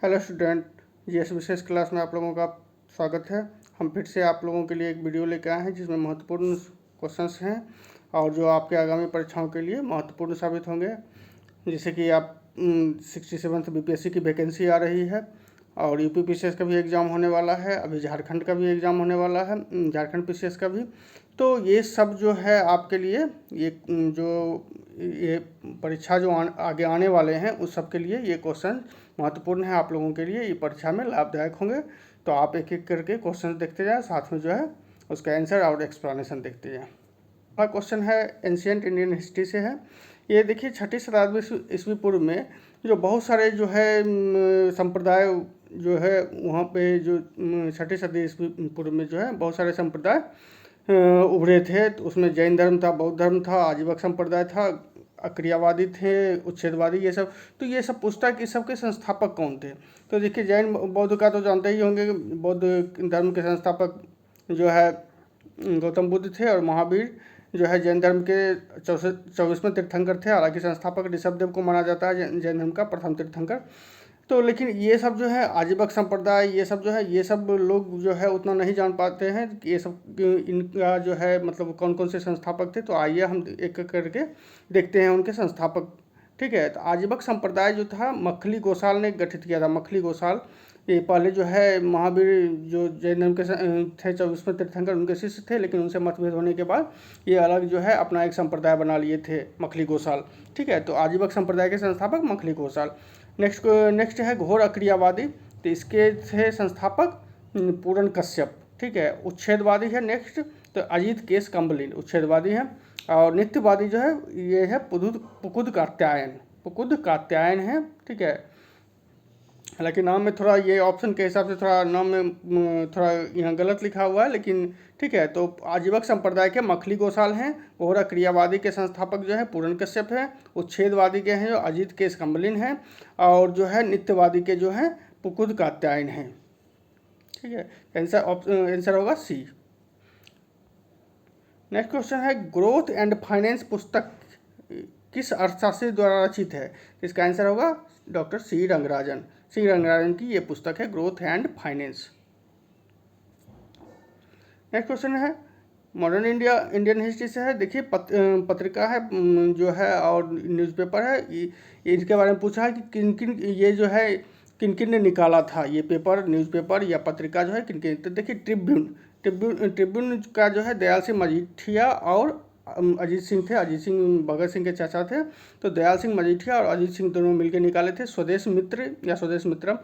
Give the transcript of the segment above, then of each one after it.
Hello student, GS विशेष class में आप लोगों का स्वागत है। हम फिर से आप लोगों के लिए एक वीडियो लेकर आए हैं जिसमें महत्वपूर्ण क्वेश्चंस हैं और जो आपके आगामी परीक्षाओं के लिए महत्वपूर्ण साबित होंगे। जैसे कि आप 67th बीपीएससी की वैकेंसी आ रही है और यूपी पीसीएस का भी एग्ज़ाम होने वाला है, अभी झारखंड का भी एग्ज़ाम होने वाला है, झारखंड पीसीएस का भी। तो ये सब जो है आपके लिए ये परीक्षा जो आगे आने वाले हैं उस सब के लिए ये क्वेश्चन महत्वपूर्ण है। आप लोगों के लिए ये परीक्षा में लाभदायक होंगे। तो आप एक एक करके क्वेश्चन देखते जाएं, साथ में जो है उसका आंसर और एक्सप्लेनेशन देखते जाएं। हमारा क्वेश्चन है एंशियंट इंडियन हिस्ट्री से है। ये देखिए 6ठी शताब्दी ईस्वी पूर्व में जो बहुत सारे जो है संप्रदाय जो है वहाँ पे जो 6ठी सदी ईस्वी पूर्व में जो है बहुत सारे संप्रदाय उभरे थे। तो उसमें जैन धर्म था, बौद्ध धर्म था, आजीवक संप्रदाय था, अक्रियावादी थे, उच्छेदवादी, ये सब। तो ये सब पूछता है कि सबके संस्थापक कौन थे। तो देखिए जैन बौद्ध का तो जानते ही होंगे, बौद्ध धर्म के संस्थापक जो है गौतम बुद्ध थे और महावीर जो है जैन धर्म के 24वें तीर्थंकर थे। हालांकि संस्थापक ऋषभदेव को माना जाता है जैन धर्म का प्रथम तीर्थंकर। तो लेकिन ये सब जो है आजीवक संप्रदाय, ये सब जो है ये सब लोग जो है उतना नहीं जान पाते हैं कि ये सब इनका जो है मतलब कौन कौन से संस्थापक थे। तो आइए हम एक एक करके देखते हैं उनके संस्थापक। ठीक है, तो आजीवक संप्रदाय जो था मखली गोसाल ने गठित किया था। मखली गोसाल ये पहले जो है महावीर जो जैन धर्म के थे 24वें तीर्थंकर उनके शिष्य थे, लेकिन उनसे मतभेद होने के बाद ये अलग जो है अपना एक संप्रदाय बना लिए थे, मखली गोसाल। ठीक है, तो आजीवक संप्रदाय के संस्थापक मखली गोसाल। नेक्स्ट है घोर अक्रियावादी। तो इसके थे संस्थापक पूरन कश्यप। ठीक है, उच्छेदवादी है नेक्स्ट तो अजीत केस कम्बलिन उच्छेदवादी है। और नित्यवादी जो है ये है पुकुद कात्यायन है। ठीक है, हालांकि नाम में थोड़ा ये ऑप्शन के हिसाब से थोड़ा नाम में थोड़ा यहाँ गलत लिखा हुआ है, लेकिन ठीक है। तो आजीवक संप्रदाय के मखली गोसाल हैं। घोर क्रियावादी के संस्थापक जो है पूरन कश्यप है। उच्छेदवादी के हैं जो अजीत केस कम्बलिन हैं। और जो है नित्यवादी के जो हैं पुकुद कात्यायन हैं। ठीक है, आंसर होगा सी। नेक्स्ट क्वेश्चन है ग्रोथ एंड फाइनेंस पुस्तक किस अर्थशास्त्री द्वारा रचित है। इसका आंसर होगा डॉक्टर सी रंगराजन की ये पुस्तक है growth and finance. Next question है मॉडर्न इंडियन हिस्ट्री से है। देखिए पत्रिका है जो है और न्यूज़पेपर है, इसके बारे में पूछा है कि किन किन ये जो है किन किन ने निकाला था ये पेपर, न्यूज़पेपर या पत्रिका जो है किन किन। तो देखिए ट्रिब्यून का जो है दयाल सिंह मजीठिया और अजीत सिंह थे। अजीत सिंह भगत सिंह के चाचा थे। तो दयाल सिंह मजीठिया और अजीत सिंह दोनों मिलकर निकाले थे स्वदेश मित्र या स्वदेश मित्रम।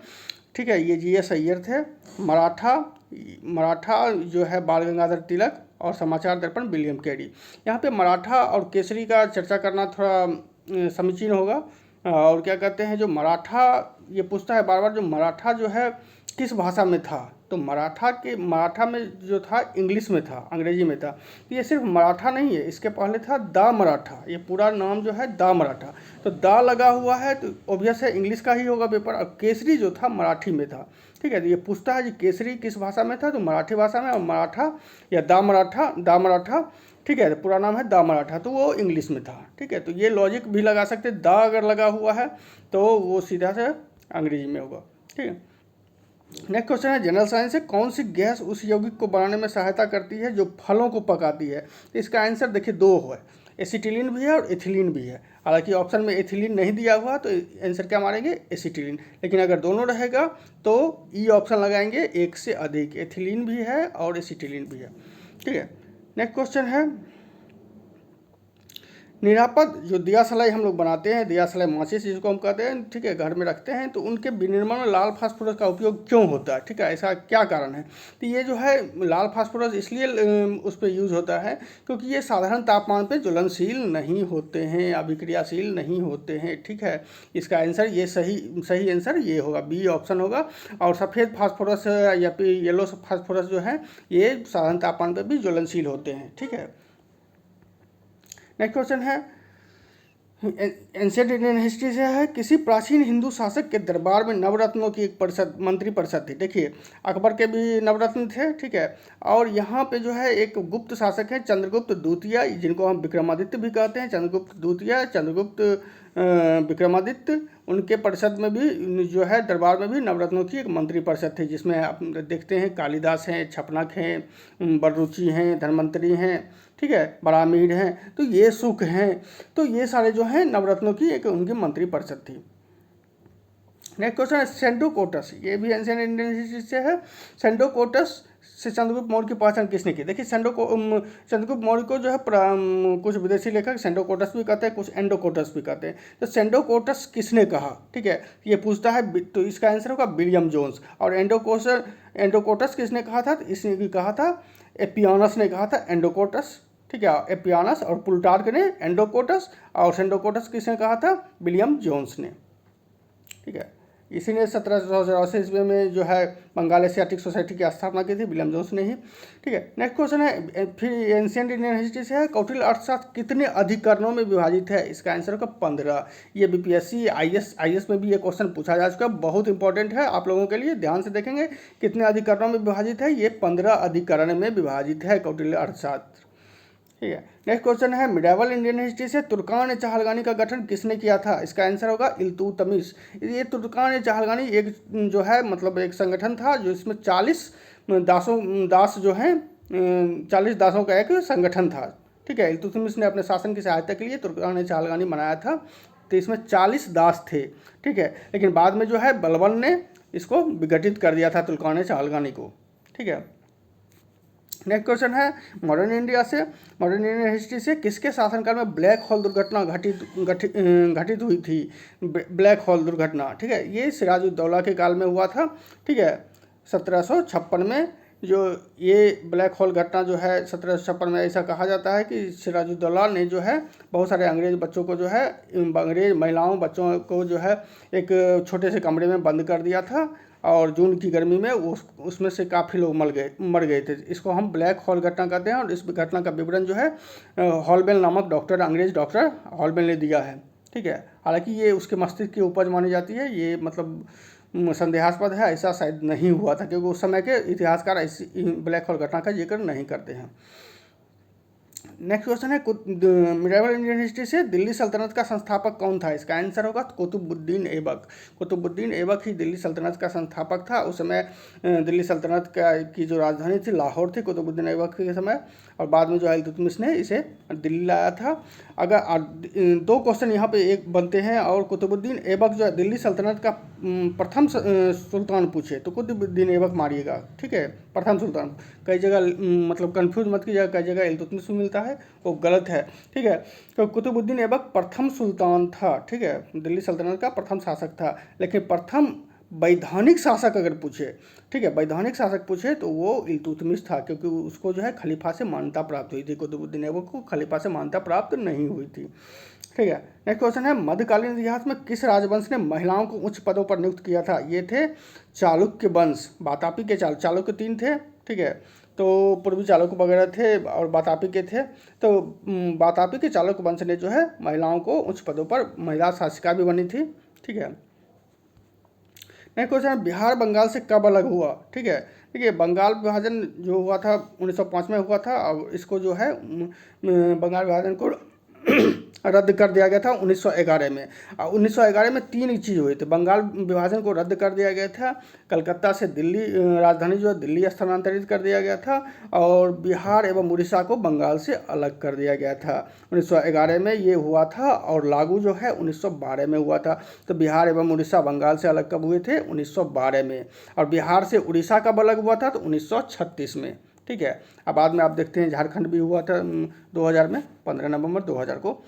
ठीक है, ये जीएस अय्यर थे। मराठा जो है बाल गंगाधर तिलक और समाचार दर्पण विलियम कैरी। यहाँ पे मराठा और केसरी का चर्चा करना थोड़ा समीचीन होगा। और क्या कहते हैं जो मराठा ये पूछता है बार बार, जो मराठा जो है किस भाषा में था। तो मराठा में जो था इंग्लिश में था, अंग्रेजी में था। तो ये सिर्फ मराठा नहीं है, इसके पहले था दा मराठा। ये पूरा नाम जो है दा मराठा। तो दा लगा हुआ है तो ऑब्वियस है इंग्लिश का ही होगा पेपर। और केसरी जो था मराठी में था। ठीक है, तो ये पूछता है जी केसरी किस भाषा में था, तो मराठी भाषा में। और मराठा या दा मराठा ठीक है, तो पूरा नाम है दा मराठा, तो वो इंग्लिश में था। ठीक है, तो ये लॉजिक भी लगा सकते, दा अगर लगा हुआ है तो वो सीधा से अंग्रेजी में होगा। ठीक है, नेक्स्ट क्वेश्चन है जनरल साइंस से कौन सी गैस उस यौगिक को बनाने में सहायता करती है जो फलों को पकाती है। तो इसका आंसर देखिए दो है, एसिटिलीन भी है और एथिलीन भी है। हालांकि ऑप्शन में एथिलीन नहीं दिया हुआ तो आंसर क्या मारेंगे एसिटिलीन, लेकिन अगर दोनों रहेगा तो ई ऑप्शन लगाएंगे, एक से अधिक एथिलीन भी है और एसिटिलीन भी है। ठीक है, नेक्स्ट क्वेश्चन है निरापद जो दिया सलाई हम लोग बनाते हैं, दिया सलाई माचिस जिसको हम कहते हैं, ठीक है, घर में रखते हैं, तो उनके विनिर्माण में लाल फास्फोरस का उपयोग क्यों होता है। ठीक है, ऐसा क्या कारण है। तो ये जो है लाल फास्फोरस इसलिए उस पर यूज़ होता है क्योंकि ये साधारण तापमान पे ज्वलनशील नहीं होते हैं, अभिक्रियाशील नहीं होते हैं। ठीक है, इसका आंसर ये सही आंसर ये होगा, बी ऑप्शन होगा। और सफ़ेद फास्फोरस या फिर येलो फास्फोरस जो है ये साधारण तापमान पर भी ज्वलनशील होते हैं। ठीक है, नेक्स्ट क्वेश्चन है एंशिएंट इंडियन हिस्ट्री से है किसी प्राचीन हिंदू शासक के दरबार में नवरत्नों की एक मंत्री परिषद थी। देखिए अकबर के भी नवरत्न थे। ठीक है, और यहाँ पे जो है एक गुप्त शासक है चंद्रगुप्त द्वितीय, जिनको हम विक्रमादित्य भी कहते हैं। चंद्रगुप्त द्वितीय, चंद्रगुप्त विक्रमादित्य उनके परिषद में भी जो है दरबार में भी नवरत्नों की एक मंत्री परिषद थी, जिसमें आप देखते हैं कालिदास हैं, छपनक हैं, बड़रुचि हैं, धन्वंतरी हैं, ठीक है, बरामीर हैं, तो ये सुख हैं, तो ये सारे जो हैं नवरत्नों की एक उनकी मंत्री परिषद थी। नेक्स्ट क्वेश्चन है सेंडोकोटस, ये भी एंशिएंट इंडियन हिस्ट्री से है। सेंडोकोटस से चंद्रगुप्त मौर्य की पहचान किसने की? देखिए चंद्रगुप्त मौर्य को जो है कुछ विदेशी लेखक सेंडोकोटस भी कहते हैं, कुछ एंडोकोटस भी कहते हैं। तो सेंडोकोटस किसने कहा, ठीक है, ये पूछता है, तो इसका आंसर होगा विलियम जोन्स। और एंडोकोटस किसने कहा था? इसने भी कहा था एपियानस ने कहा था एंडोकोटस, ठीक है, एपियानस, और प्लूटार्क ने एंडोकोटस, और सेंडोकोटस किसने कहा था? विलियम जोन्स ने, ठीक है। इसी ने 1784 ईस्वी में जो है बंगाल एशियाटिक सोसाइटी की स्थापना की थी, विलियम जोन्स ने ही, ठीक है। नेक्स्ट क्वेश्चन है फिर एंशिएंट इंडियन हिस्ट्री से है, कौटिल्य अर्थशास्त्र कितने अधिकरणों में विभाजित है? इसका आंसर होगा 15। ये बीपीएससी आईएएस में भी ये क्वेश्चन पूछा जा चुका है, बहुत इंपॉर्टेंट है आप लोगों के लिए, ध्यान से देखेंगे कितने अधिकरणों में विभाजित है। ये 15 अधिकरण में विभाजित है कौटिल्य अर्थशास्त्र, ठीक है। नेक्स्ट क्वेश्चन है मिडावल इंडियन हिस्ट्री से, तुर्कान चहलगानी का गठन किसने किया था? इसका आंसर होगा इल्तुतमिश। ये तुर्कान चहलगानी एक जो है मतलब एक संगठन था, जो इसमें 40 दास जो हैं 40 दासों का एक संगठन था, ठीक है। इल्तुतमिश ने अपने शासन की सहायता के लिए तुर्कान चहलगानी बनाया था, तो इसमें 40 दास थे, ठीक है। लेकिन बाद में जो है बलबन ने इसको विघटित कर दिया था तुर्कान चहलगानी को, ठीक है। नेक्स्ट क्वेश्चन है मॉडर्न इंडिया से, मॉडर्न इंडियन हिस्ट्री से, किसके शासनकाल में ब्लैक होल दुर्घटना घटित हुई थी? ब्लैक होल दुर्घटना, ठीक है, ये सिराजुद्दौला के काल में हुआ था, ठीक है। 1756 में जो ये ब्लैक होल घटना जो है 1756 में, ऐसा कहा जाता है कि सिराजुद्दौला ने जो है बहुत सारे अंग्रेज बच्चों को जो है, अंग्रेज महिलाओं बच्चों को जो है एक छोटे से कमरे में बंद कर दिया था, और जून की गर्मी में उसमें से काफ़ी लोग मर गए थे। इसको हम ब्लैक होल घटना कहते हैं, और इस घटना का विवरण जो है हॉलबेल नामक अंग्रेज डॉक्टर हॉलबेल ने दिया है, ठीक है। हालांकि ये उसके मस्तिष्क की उपज मानी जाती है, ये मतलब संदेहास्पद है, ऐसा शायद नहीं हुआ था, क्योंकि उस समय के इतिहासकार ऐसी ब्लैक होल घटना का जिक्र नहीं करते हैं। नेक्स्ट क्वेश्चन है मिडावल इंडियन हिस्ट्री से, दिल्ली सल्तनत का संस्थापक कौन था? इसका आंसर होगा कुतुबुद्दीन ऐबक। कुतुबुद्दीन ऐबक ही दिल्ली सल्तनत का संस्थापक था। उस समय दिल्ली सल्तनत की जो राजधानी थी लाहौर थी कुतुबुद्दीन ऐबक के समय, और बाद में जो है इल्तुतमिश ने इसे दिल्ली लाया था। अगर 2 क्वेश्चन यहाँ पे एक बनते हैं, और कुतुबुद्दीन ऐबक जो है दिल्ली सल्तनत का प्रथम सुल्तान पूछे तो कुतुबुद्दीन ऐबक मारिएगा, ठीक है, प्रथम सुल्तान। कई जगह मतलब कंफ्यूज मत कीजिएगा, कई जगह इल्तुतमिश मिलता है, वो गलत है, ठीक है। तो कुतुबुद्दीन ऐबक प्रथम सुल्तान था, ठीक है, दिल्ली सल्तनत का प्रथम शासक था। लेकिन प्रथम वैधानिक शासक अगर पूछे, ठीक है, वैधानिक शासक पूछे तो वो इल्तुतमिश था, क्योंकि उसको जो है खलीफा से मान्यता प्राप्त हुई थी। कुतुबुद्दीन ऐबक को खलीफा से मान्यता प्राप्त नहीं हुई थी, ठीक है। नेक्स्ट क्वेश्चन है मध्यकालीन इतिहास में किस राजवंश ने महिलाओं को उच्च पदों पर नियुक्त किया था? ये थे चालुक्य वंश, बातापी के चालुक्य 3 थे, ठीक है, तो पूर्वी चालुक्य वगैरह थे और बातापी के थे। तो बातापी के चालुक्य वंश ने जो है महिलाओं को उच्च पदों पर, महिला शासिका भी बनी थी, ठीक है। नेक्स्ट क्वेश्चन है बिहार बंगाल से कब अलग हुआ? ठीक है, देखिए बंगाल विभाजन जो हुआ था 1905 में हुआ था, और इसको जो है बंगाल विभाजन को रद्द कर दिया गया था 1911 में। 1911 में 3 चीज़ हुई थी। बंगाल विभाजन को रद्द कर दिया गया था, कलकत्ता से दिल्ली राजधानी जो है दिल्ली स्थानांतरित कर दिया गया था, और बिहार एवं उड़ीसा को बंगाल से अलग कर दिया गया था। 1911 में ये हुआ था, और लागू जो है 1912 में हुआ था। तो बिहार एवं उड़ीसा बंगाल से अलग कब हुए थे? 1912 में। और बिहार से उड़ीसा कब अलग हुआ था? तो 1936 में, ठीक है। अब बाद में आप देखते हैं झारखंड भी हुआ था 2000 में, 15 नवंबर 2000 को।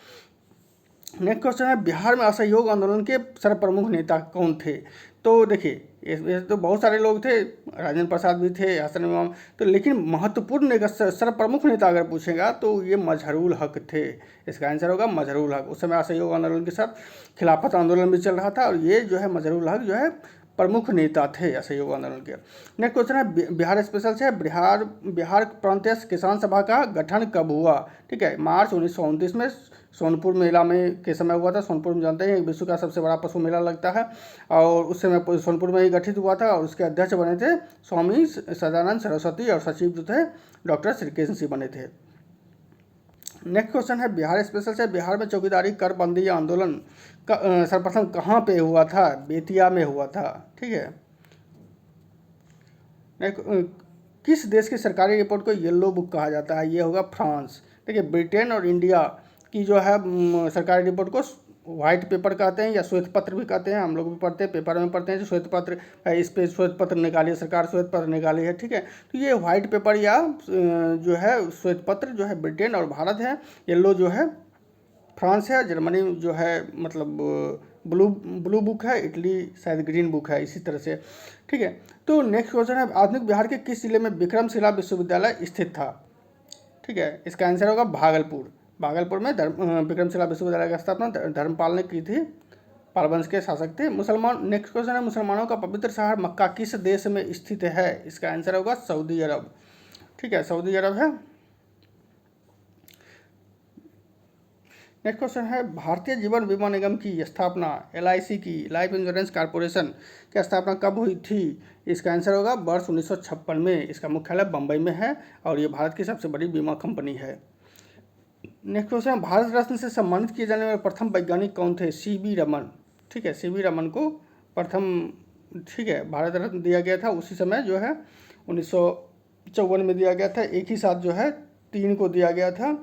नेक्स्ट क्वेश्चन है बिहार में असहयोग आंदोलन के सर्वप्रमुख नेता कौन थे? तो देखिए इसमें तो बहुत सारे लोग थे, राजेंद्र प्रसाद भी थे, हसन इमाम, तो लेकिन महत्वपूर्ण सर्वप्रमुख नेता अगर पूछेगा तो ये मजहरुल हक थे। इसका आंसर होगा मजहरुल हक। उस समय असहयोग आंदोलन के साथ खिलाफत आंदोलन भी चल रहा था, और ये जो है मजहरुल हक जो है प्रमुख नेता थे असहयोग आंदोलन के। नेक्स्ट क्वेश्चन है बिहार स्पेशल से, बिहार प्रांतीय किसान सभा का गठन कब हुआ? ठीक है, मार्च 1929 में सोनपुर मेला में के समय हुआ था। सोनपुर में जानते हैं विश्व का सबसे बड़ा पशु मेला लगता है, और उस समय सोनपुर में ही गठित हुआ था, और उसके अध्यक्ष बने थे स्वामी सदानंद सरस्वती, और सचिव जो थे डॉक्टर श्रीकृष्ण सिंह बने थे। नेक्स्ट क्वेश्चन है बिहार स्पेशल से, बिहार में चौकीदारी कर बंदी आंदोलन सर्वप्रथम कहाँ पे हुआ था? बेतिया में हुआ था। ठीक है। किस देश की सरकारी रिपोर्ट को येलो बुक कहा जाता है? ये होगा फ्रांस। देखिए ब्रिटेन और इंडिया की जो है सरकारी रिपोर्ट को व्हाइट पेपर कहते हैं या श्वेत पत्र भी कहते हैं। हम लोग भी पढ़ते हैं, पेपर में पढ़ते हैं जो श्वेत पत्र, इस पे श्वेत पत्र निकाली है सरकार, श्वेत पत्र निकाली है। ठीक है। तो ये व्हाइट पेपर या जो है श्वेत पत्र जो है ब्रिटेन और भारत है, येलो जो है फ्रांस है, जर्मनी जो है मतलब ब्लू ब्लू बुक है, इटली शायद ग्रीन बुक है, इसी तरह से। ठीक है। तो नेक्स्ट क्वेश्चन है आधुनिक बिहार के किस जिले में विक्रमशिला विश्वविद्यालय स्थित था? ठीक है। इसका आंसर होगा भागलपुर। भागलपुर में विक्रमशिला विश्वविद्यालय की स्थापना धर्मपाल ने की थी, पालवंश के शासक थे। मुसलमान, नेक्स्ट क्वेश्चन है मुसलमानों का पवित्र शहर मक्का किस देश में स्थित है? इसका आंसर होगा सऊदी अरब। ठीक है, सऊदी अरब है। नेक्स्ट क्वेश्चन है भारतीय जीवन बीमा निगम की स्थापना, LIC की, लाइफ इंश्योरेंस कॉरपोरेशन की स्थापना कब हुई थी? इसका आंसर होगा वर्ष 1956 में। इसका मुख्यालय बम्बई में है और ये भारत की सबसे बड़ी बीमा कंपनी है। नेक्स्ट क्वेश्चन है भारत रत्न से सम्मानित किए जाने वाले प्रथम वैज्ञानिक कौन थे? CB रमन। ठीक है, CB रमन को प्रथम, ठीक है, भारत रत्न दिया गया था। उसी समय जो है 1954 में दिया गया था। एक ही साथ जो है 3 को दिया गया था,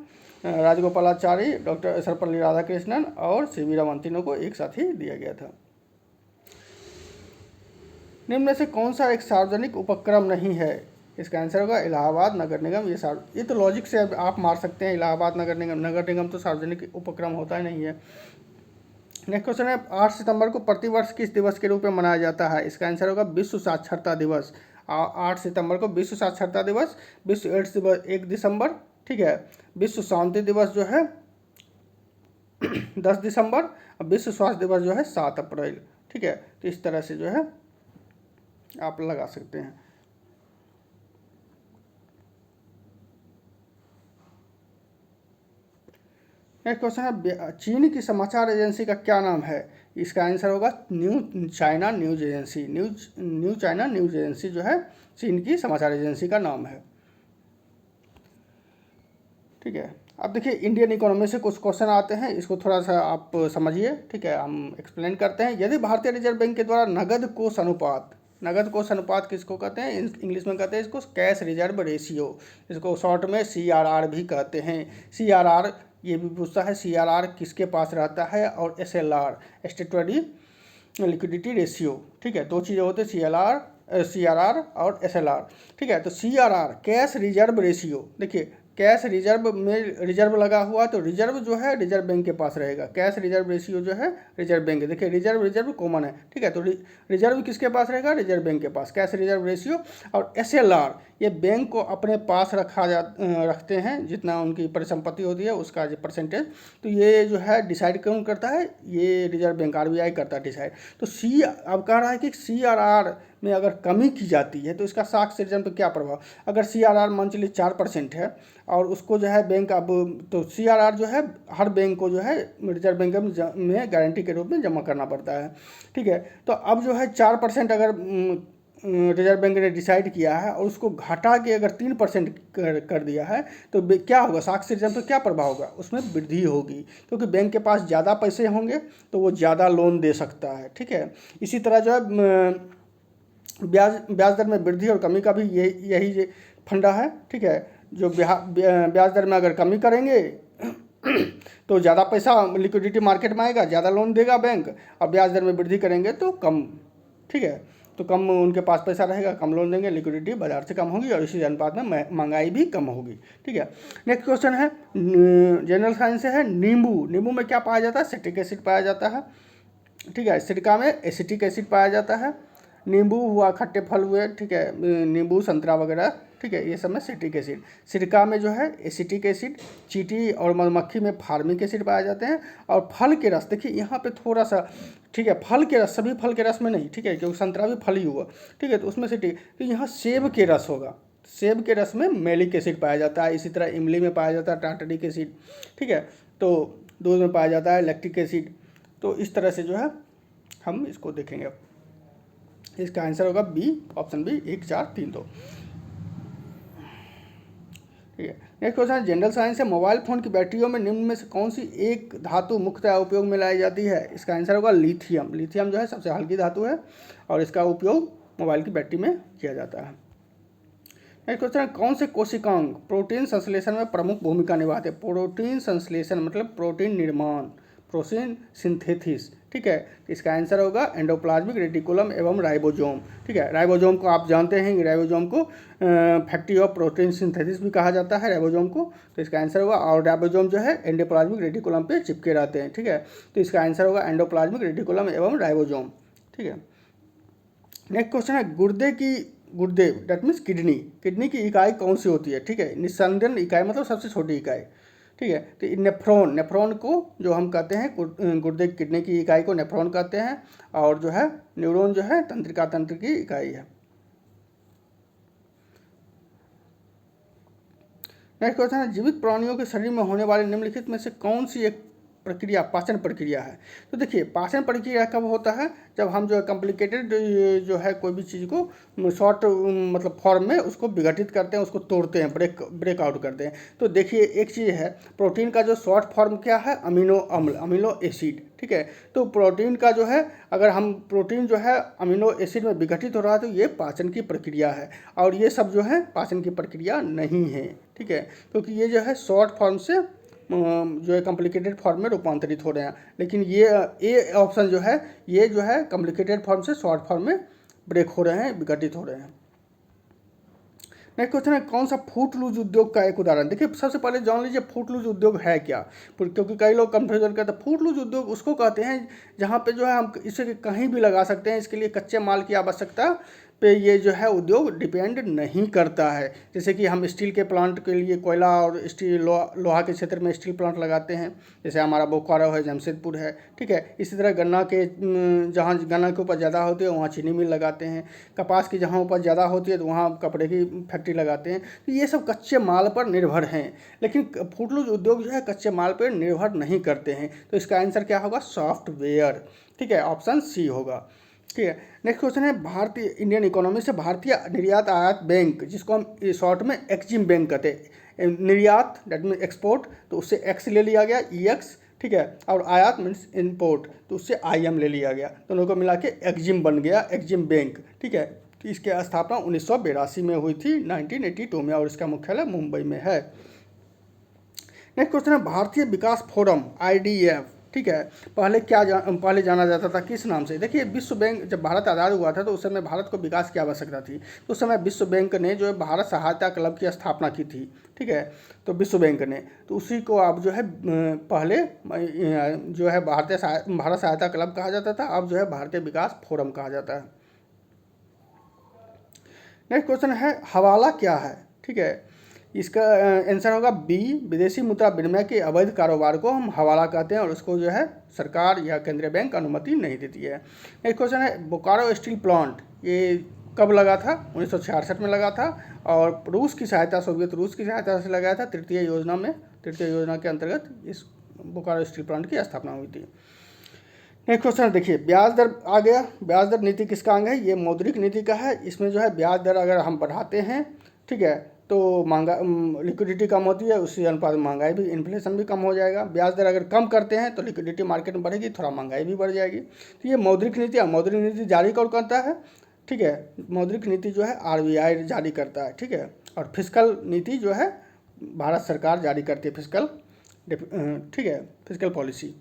राजगोपालाचारी, डॉक्टर सर्वपल्ली राधाकृष्णन और CB रमन, तीनों को एक साथ ही दिया गया था। निम्न में से कौन सा एक सार्वजनिक उपक्रम नहीं है? इसका आंसर होगा इलाहाबाद नगर निगम। ये तो लॉजिक से आप मार सकते हैं, इलाहाबाद नगर निगम तो सार्वजनिक उपक्रम होता ही नहीं है। नेक्स्ट क्वेश्चन है 8 सितंबर को प्रतिवर्ष किस दिवस के रूप में मनाया जाता है? इसका आंसर होगा विश्व साक्षरता दिवस। 8 सितंबर को विश्व साक्षरता दिवस, विश्व एड्स दिवस 1 दिसंबर, ठीक है, विश्व शांति दिवस जो है 10 दिसंबर और विश्व स्वास्थ्य दिवस जो है 7 अप्रैल। ठीक है, तो इस तरह से जो है आप लगा सकते हैं। नेक्स्ट क्वेश्चन है चीन की समाचार एजेंसी का क्या नाम है? इसका आंसर होगा new China news agency. New China news agency जो है चीन की समाचार एजेंसी का नाम है। ठीक है, अब देखिए इंडियन इकोनॉमी से कुछ क्वेश्चन आते हैं, इसको थोड़ा सा आप समझिए। ठीक है, हम एक्सप्लेन करते हैं। यदि भारतीय रिजर्व बैंक के द्वारा नगद कोष अनुपात किसको कहते हैं? इंग्लिश में कहते हैं इसको कैश रिजर्व रेशियो, इसको शॉर्ट में CRR भी कहते हैं। CRR ये भी पूछता है CRR किसके पास रहता है, और SLR स्टैट्यूटरी लिक्विडिटी रेशियो। ठीक है, दो चीज़ें होते हैं CRR और SLR। ठीक है, तो CRR कैश रिजर्व रेशियो, देखिए कैश रिजर्व में रिजर्व लगा हुआ, तो रिजर्व जो है रिजर्व बैंक के पास रहेगा। कैश रिजर्व रेशियो जो है रिजर्व बैंक, देखिए रिजर्व कॉमन है। ठीक है, तो रिजर्व किसके पास रहेगा? रिजर्व बैंक के पास, कैश रिजर्व रेशियो। और SLR ये बैंक को अपने पास रखते हैं, जितना उनकी परिसंपत्ति होती है उसका जो परसेंटेज, तो ये जो है डिसाइड कौन करता है? ये रिजर्व बैंक RBI करता है डिसाइड। तो अब कह रहा है कि CRR में अगर कमी की जाती है तो इसका साख सृजन पर क्या प्रभाव? अगर CRR मान चलिए 4% है और उसको जो है बैंक अब, तो CRR जो है हर बैंक को जो है रिजर्व बैंक में गारंटी के रूप में जमा करना पड़ता है। ठीक है, तो अब जो है 4% अगर रिजर्व बैंक ने डिसाइड किया है और उसको घटा के अगर 3% कर दिया है तो क्या होगा? साख सृजन पर क्या प्रभाव होगा? उसमें वृद्धि होगी, क्योंकि बैंक के पास ज़्यादा पैसे होंगे तो वो ज़्यादा लोन दे सकता है। ठीक है, इसी तरह जो है ब्याज दर में वृद्धि और कमी का भी यही फंडा है। ठीक है, जो ब्याज दर में अगर कमी करेंगे तो ज़्यादा पैसा लिक्विडिटी मार्केट में आएगा, ज़्यादा लोन देगा बैंक, और ब्याज दर में वृद्धि करेंगे तो कम। ठीक है, तो कम उनके पास पैसा रहेगा, कम लोन देंगे, लिक्विडिटी बाजार से कम होगी और इसी अनुपात में महंगाई भी कम होगी। ठीक है, नेक्स्ट क्वेश्चन है जनरल साइंस से है नींबू में क्या पाया जाता है? सिट्रिक एसिड पाया जाता है। ठीक है, सिरका में एसिटिक एसिड पाया जाता है। नींबू हुआ, खट्टे फल हुए, ठीक है, नींबू संतरा वगैरह, ठीक है, ये सब में सिट्रिक एसिड। सिरका में जो है एसिटिक एसिड, चींटी और मधुमक्खी में फार्मिक एसिड पाए जाते हैं। और फल के रस, देखिए यहाँ पे थोड़ा सा, ठीक है, फल के रस, सभी फल के रस में नहीं, ठीक है, क्योंकि संतरा भी फल ही हुआ, ठीक है, तो उसमें से ठीक, तो यहाँ सेब के रस होगा, सेब के रस में मैलिक एसिड पाया जाता है। इसी तरह इमली में पाया जाता है टार्टरिक एसिड। ठीक है, तो दूध में पाया जाता है लैक्टिक एसिड। तो इस तरह से जो है हम इसको देखेंगे। इसका आंसर होगा बी, ऑप्शन बी, 1, 4, 3, 2। ठीक है, नेक्स्ट क्वेश्चन है जनरल साइंस है, मोबाइल फ़ोन की बैटरियों में निम्न में से कौन सी एक धातु मुख्यतः उपयोग में लाई जाती है? इसका आंसर होगा लिथियम। लिथियम जो है सबसे हल्की धातु है और इसका उपयोग मोबाइल की बैटरी में किया जाता है। नेक्स्ट क्वेश्चन है कौन से कोशिकांग प्रोटीन संश्लेषण में प्रमुख भूमिका निभाते हैं? प्रोटीन संश्लेषण मतलब प्रोटीन निर्माण, प्रोटीन सिंथेसिस, ठीक है। इसका आंसर होगा एंडोप्लाज्मिक रेटिकुलम एवं राइबोसोम, ठीक है। राइबोसोम को आप जानते हैं कि राइबोसोम को फैक्ट्री ऑफ प्रोटीन सिंथेसिस भी कहा जाता है राइबोसोम को, तो इसका आंसर होगा। और राइबोसोम जो है एंडोप्लाज्मिक रेटिकुलम पे चिपके रहते हैं, ठीक है, तो इसका आंसर होगा एंडोप्लाज्मिक रेटिकुलम एवं राइबोसोम, ठीक है। नेक्स्ट क्वेश्चन है गुर्दे डेट मीन्स किडनी की इकाई कौन सी होती है? ठीक है, निस्संदन इकाई मतलब सबसे छोटी इकाई, ठीक है। तो नेफ्रॉन को जो हम कहते हैं गुर्दे किडनी की इकाई को नेफ्रॉन कहते हैं, और जो है न्यूरॉन जो है तंत्रिका तंत्र की इकाई है। नेक्स्ट क्वेश्चन है जीवित प्राणियों के शरीर में होने वाले निम्नलिखित में से कौन सी एक प्रक्रिया पाचन प्रक्रिया है? तो देखिए पाचन प्रक्रिया कब होता है? जब हम जो है कॉम्प्लिकेटेड जो है कोई भी चीज़ को शॉर्ट मतलब फॉर्म में उसको विघटित करते हैं, उसको तोड़ते हैं, ब्रेक आउट करते हैं। तो देखिए एक चीज़ है, प्रोटीन का जो शॉर्ट फॉर्म क्या है? अमीनो अम्ल, अमीनो एसिड, ठीक है। तो प्रोटीन का जो है अगर हम प्रोटीन जो है अमीनो एसिड में विघटित हो रहा है तो ये पाचन की प्रक्रिया है, और ये सब जो है पाचन की प्रक्रिया नहीं है, ठीक है, क्योंकि ये जो है शॉर्ट फॉर्म से जो है कॉम्प्लिकेटेड फॉर्म में रूपांतरित हो रहे हैं। लेकिन ये ऑप्शन जो है ये जो है कॉम्प्लिकेटेड फॉर्म से शॉर्ट फॉर्म में ब्रेक हो रहे हैं, विघटित हो रहे हैं। नेक्स्ट क्वेश्चन है कौन सा फूटलूज उद्योग का एक उदाहरण? देखिए सबसे पहले जान लीजिए फूटलूज उद्योग है क्या, क्योंकि कई लोग कंफ्यूजन करते हैं। फूटलूज उद्योग उसको कहते हैं जहाँ पे जो है हम इसे कहीं भी लगा सकते हैं, इसके लिए कच्चे माल की आवश्यकता पे ये जो है उद्योग डिपेंड नहीं करता है। जैसे कि हम स्टील के प्लांट के लिए कोयला और स्टील लोहा के क्षेत्र में स्टील प्लांट लगाते हैं, जैसे हमारा बोकारो है, जमशेदपुर है, ठीक है। इसी तरह गन्ना के जहाँ गन्ना की उपज ज़्यादा होती है वहाँ चीनी मिल लगाते हैं, कपास की जहाँ उपज ज़्यादा होती है तो वहाँ कपड़े की फैक्ट्री लगाते हैं। तो ये सब कच्चे माल पर निर्भर हैं, लेकिन फूटलूज उद्योग जो है कच्चे माल पर निर्भर नहीं करते हैं। तो इसका आंसर क्या होगा? सॉफ्टवेयर, ठीक है, ऑप्शन सी होगा, ठीक है। नेक्स्ट क्वेश्चन है भारतीय इंडियन इकोनॉमी से भारतीय निर्यात आयात बैंक, जिसको हम शॉर्ट में एक्जिम बैंक कहते हैं, निर्यात डेट मीन एक्सपोर्ट, तो उससे एक्स ले लिया गया EX, ठीक है, और आयात मीन्स इम्पोर्ट, तो उससे IM ले लिया गया, दोनों को मिला के एक्जिम बन गया, एक्जिम बैंक, ठीक है। तो इसकी स्थापना 1982 में हुई थी, 1982 में, और इसका मुख्यालय मुंबई में है। नेक्स्ट क्वेश्चन है भारतीय विकास फोरम IDF, ठीक है, पहले जाना जाता था किस नाम से? देखिए विश्व बैंक, जब भारत आज़ाद हुआ था तो उस समय भारत को विकास की आवश्यकता थी, तो उस समय विश्व बैंक ने जो है भारत सहायता क्लब की स्थापना की थी, ठीक है। तो विश्व बैंक ने, तो उसी को अब जो है पहले जो है भारत सहायता क्लब कहा जाता था, अब जो है भारतीय विकास फोरम कहा जाता है। नेक्स्ट क्वेश्चन है हवाला क्या है? ठीक है, इसका आंसर होगा बी, विदेशी मुद्रा विनिमय के अवैध कारोबार को हम हवाला कहते हैं, और उसको जो है सरकार या केंद्रीय बैंक अनुमति नहीं देती है। नेक्स्ट क्वेश्चन है बोकारो स्टील प्लांट ये कब लगा था? 1966 में लगा था, और रूस की सहायता, सोवियत रूस की सहायता से लगाया था। तृतीय योजना के अंतर्गत इस बोकारो स्टील प्लांट की स्थापना हुई थी। नेक्स्ट क्वेश्चन देखिए ब्याज दर आ गया। ब्याज दर नीति किसका अंग है? ये मौद्रिक नीति का है। इसमें जो है ब्याज दर अगर हम बढ़ाते हैं, ठीक है, तो लिक्विडिटी कम होती है, उसी अनुपात में महंगाई भी, इन्फ्लेशन भी कम हो जाएगा। ब्याज दर अगर कम करते हैं तो लिक्विडिटी मार्केट में बढ़ेगी, थोड़ा महंगाई भी बढ़ जाएगी। तो ये मौद्रिक नीति है। मौद्रिक नीति जारी कौन करता है? ठीक है, मौद्रिक नीति जो है RBI जारी करता है, ठीक है, और फिस्कल नीति जो है भारत सरकार जारी करती है, फिस्कल, ठीक है, फिस्कल पॉलिसी।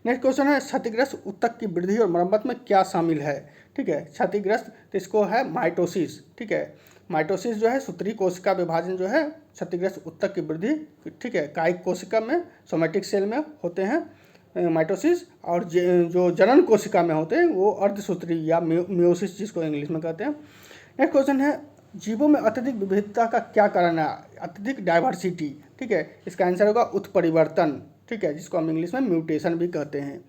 नेक्स्ट क्वेश्चन है क्षतिग्रस्त ऊतक की वृद्धि और मरम्मत में क्या शामिल है? ठीक है, क्षतिग्रस्त, तो इसको है माइटोसिस, ठीक है। माइटोसिस जो है सूत्री कोशिका विभाजन जो है क्षतिग्रस्त ऊतक की वृद्धि, ठीक है, कायिक कोशिका में, सोमैटिक सेल में होते हैं माइटोसिस, और जो जनन कोशिका में होते हैं वो अर्धसूत्री या मियोसिस जिसको इंग्लिश में कहते हैं। नेक्स्ट क्वेश्चन है जीवों में अत्यधिक विविधता का क्या कारण है? अत्यधिक डाइवर्सिटी, ठीक है, इसका आंसर होगा उत्परिवर्तन, ठीक है, जिसको हम इंग्लिश में म्यूटेशन भी कहते हैं।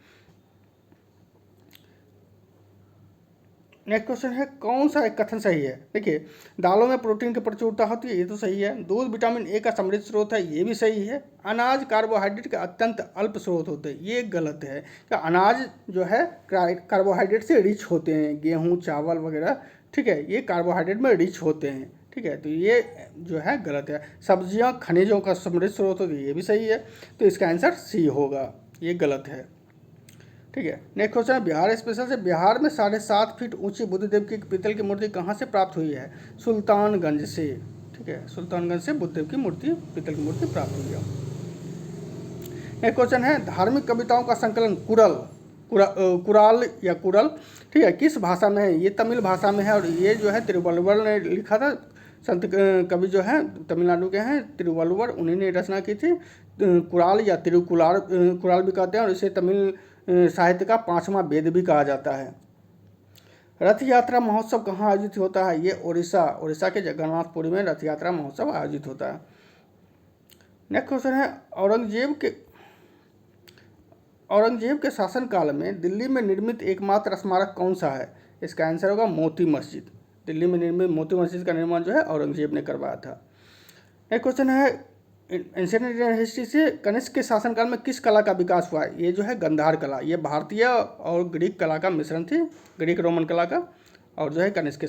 नेक्स्ट क्वेश्चन है कौन सा एक कथन सही है? देखिए दालों में प्रोटीन की प्रचुरता होती है, ये तो सही है। दूध विटामिन A का समृद्ध स्रोत है, ये भी सही है। अनाज कार्बोहाइड्रेट के अत्यंत अल्प स्रोत होते हैं, ये गलत है। क्या अनाज जो है कार्बोहाइड्रेट से रिच होते हैं, गेहूँ, चावल वगैरह, ठीक है, ये कार्बोहाइड्रेट में रिच होते हैं, ठीक है, तो ये जो है गलत है। सब्जियां खनिजों का समृद्ध स्रोत होती है, ये भी सही है, तो इसका आंसर सी होगा, ये गलत है। ठीक है, नेक्स्ट क्वेश्चन है बिहार स्पेशल से, बिहार में 7.5 फीट ऊंची बुद्धदेव की पीतल की मूर्ति कहाँ से प्राप्त हुई है? सुल्तानगंज से। ठीक है, सुल्तानगंज से बुद्धदेव की मूर्ति, पीतल की मूर्ति प्राप्त हुई है। नेक्स्ट क्वेश्चन है धार्मिक कविताओं का संकलन कुराल या कुरल, ठीक है, किस भाषा में है? ये तमिल भाषा में है, और ये जो है तिरुवल्लुवर ने लिखा था। संत कवि जो है तमिलनाडु के हैं, तिरुवल्लुवर, उन्हीं ने रचना की थी। कुराल या तिरुकुलार कुराल भी कहते हैं, और इसे तमिल साहित्य का 5वां वेद भी कहा जाता है। रथ यात्रा महोत्सव कहाँ आयोजित होता है? ये उड़ीसा के जगन्नाथपुरी में रथ यात्रा महोत्सव आयोजित होता है। नेक्स्ट क्वेश्चन है औरंगजेब के शासनकाल में दिल्ली में निर्मित एकमात्र स्मारक कौन सा है? इसका आंसर होगा मोती मस्जिद। दिल्ली में निर्मित मोती मस्जिद का निर्माण जो है औरंगजेब ने करवाया था। नेक्स्ट क्वेश्चन है एंशिएंट इंडियन हिस्ट्री से, कनिष्क के शासनकाल में किस कला का विकास हुआ है? ये जो है गंधार कला, ये भारतीय और ग्रीक कला का मिश्रण थी, ग्रीक रोमन कला का, और जो है कनिष्क के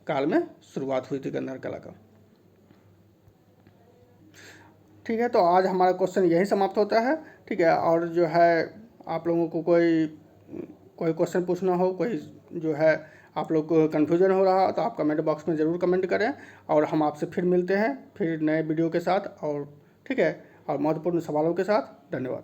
काल में शुरुआत हुई थी गंधार कला का। ठीक है, तो आज हमारा क्वेश्चन यहीं समाप्त होता है। ठीक है, और जो है आप लोगों को कोई क्वेश्चन पूछना हो, कोई जो है आप लोग को कन्फ्यूजन हो रहा तो आप कमेंट बॉक्स में ज़रूर कमेंट करें, और हम आपसे फिर मिलते हैं फिर नए वीडियो के साथ, और ठीक है, और महत्वपूर्ण सवालों के साथ। धन्यवाद।